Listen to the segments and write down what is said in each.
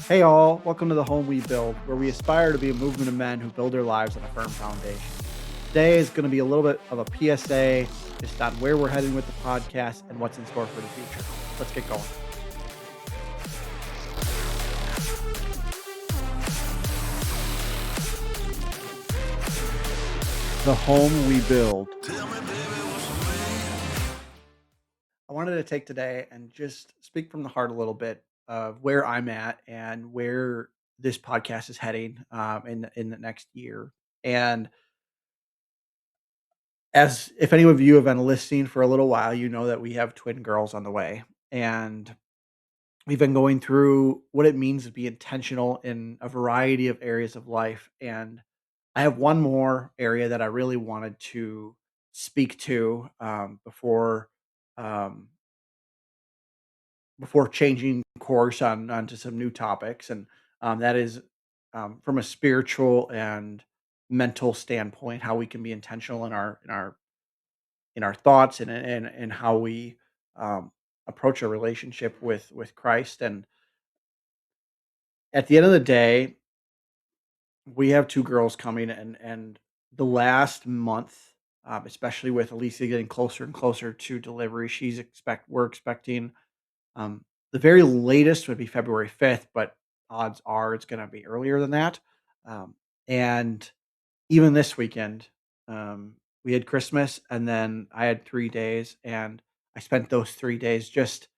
Hey all, welcome to the home we build, where we aspire to be a movement of men who build their lives on a firm foundation. Today is going to be a little bit of a PSA just on where we're heading with the podcast and what's in store for the future. Let's get going. The home we build. I wanted to take today and just speak from the heart a little bit of where I'm at and where this podcast is heading in the next year. And as if any of you have been listening for a little while, you know that we have twin girls on the way, and we've been going through what it means to be intentional in a variety of areas of life. And I have one more area that I really wanted to speak to um, before changing course onto some new topics, and that is from a spiritual and mental standpoint, how we can be intentional in our thoughts and how we um, approach a relationship with Christ. And at the end of the day, we have two girls coming, and the last month, especially with Alicia getting closer and closer to delivery, we're expecting um, the very latest would be February 5th, but odds are it's going to be earlier than that. And even this weekend, we had Christmas, and then I had 3 days, and I spent those 3 days just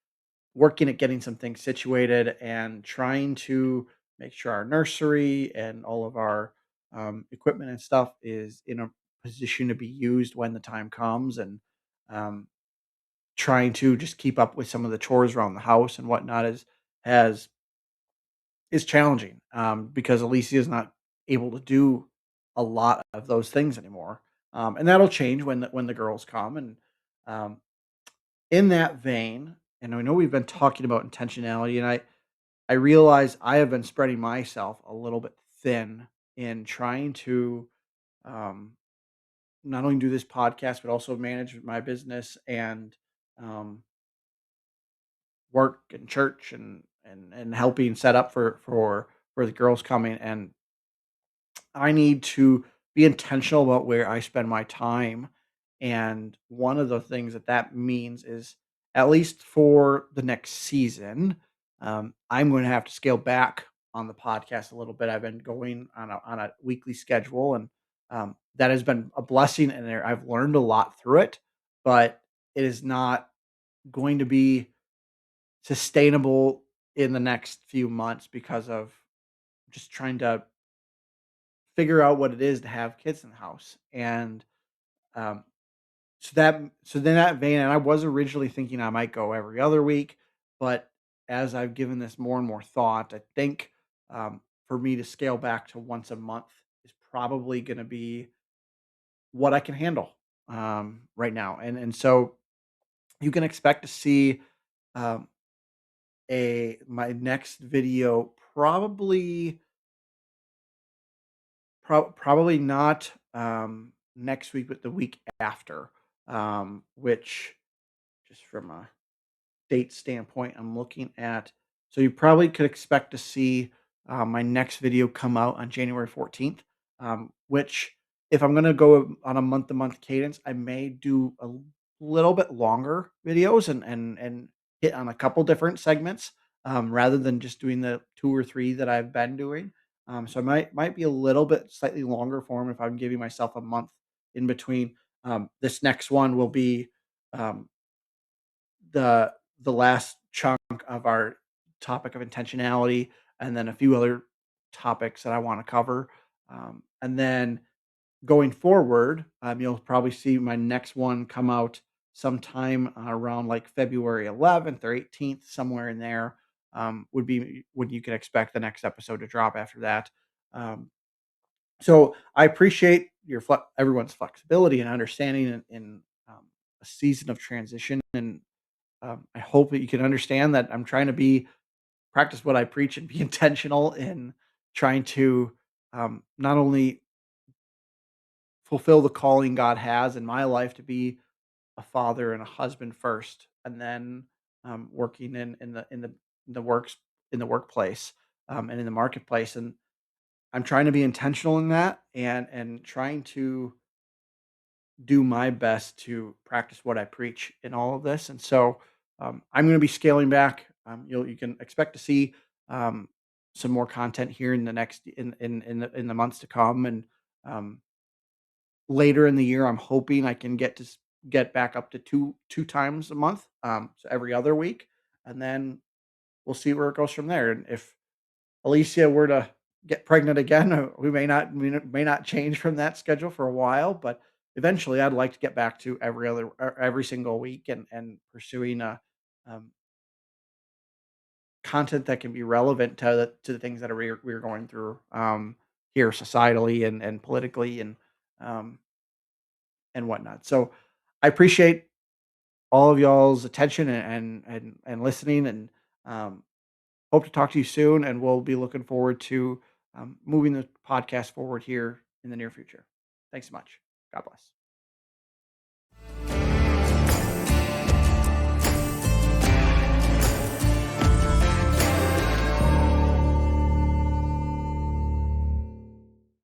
working at getting some things situated and trying to make sure our nursery and all of our equipment and stuff is in a position to be used when the time comes, and um, trying to just keep up with some of the chores around the house and whatnot has is challenging, because Alicia is not able to do a lot of those things anymore, and that'll change when the girls come. And um, in that vein, and I know we've been talking about intentionality, and I realize I have been spreading myself a little bit thin in trying to um, not only do this podcast but also manage my business and um, work and church and helping set up for the girls coming. And I need to be intentional about where I spend my time. And one of the things that means is, at least for the next season, I'm going to have to scale back on the podcast a little bit. I've been going on a weekly schedule, and that has been a blessing, and I've learned a lot through it. But it is not going to be sustainable in the next few months because of just trying to figure out what it is to have kids in the house. And um, so then that vein, and I was originally thinking I might go every other week, but as I've given this more and more thought, I think for me to scale back to once a month is probably going to be what I can handle right now. And so you can expect to see um, a my next video probably not next week, but the week after, which, just from a date standpoint, I'm looking at. So you probably could expect to see my next video come out on January 14th, which, if I'm going to go on a month to month cadence, I may do a little bit longer videos and hit on a couple different segments, rather than just doing the two or three that I've been doing. So I might be a little bit slightly longer form if I'm giving myself a month in between. This next one will be um, the the last chunk of our topic of intentionality, and then a few other topics that I want to cover. And then going forward, you'll probably see my next one come out sometime around like February 11th or 18th, somewhere in there. Would be when you can expect the next episode to drop after that. Um, so I appreciate everyone's flexibility and understanding in a season of transition, and I hope that you can understand that I'm trying to be practice what I preach and be intentional in trying to not only fulfill the calling God has in my life to be a father and a husband first, and then working in the works in the workplace. and in the marketplace. And I'm trying to be intentional in that, and trying to do my best to practice what I preach in all of this. And so I'm going to be scaling back. You can expect to see um, some more content here in the next in the months to come, and um, later in the year, I'm hoping I can get back up to two times a month, so every other week, and then we'll see where it goes from there. And if Alicia were to get pregnant again, we may not change from that schedule for a while, but eventually, I'd like to get back to every single week, and pursuing um, content that can be relevant to the things that we're going through here societally and politically um, and whatnot. So I appreciate all of y'all's attention and listening, and um, hope to talk to you soon. And we'll be looking forward to moving the podcast forward here in the near future. Thanks so much. God bless.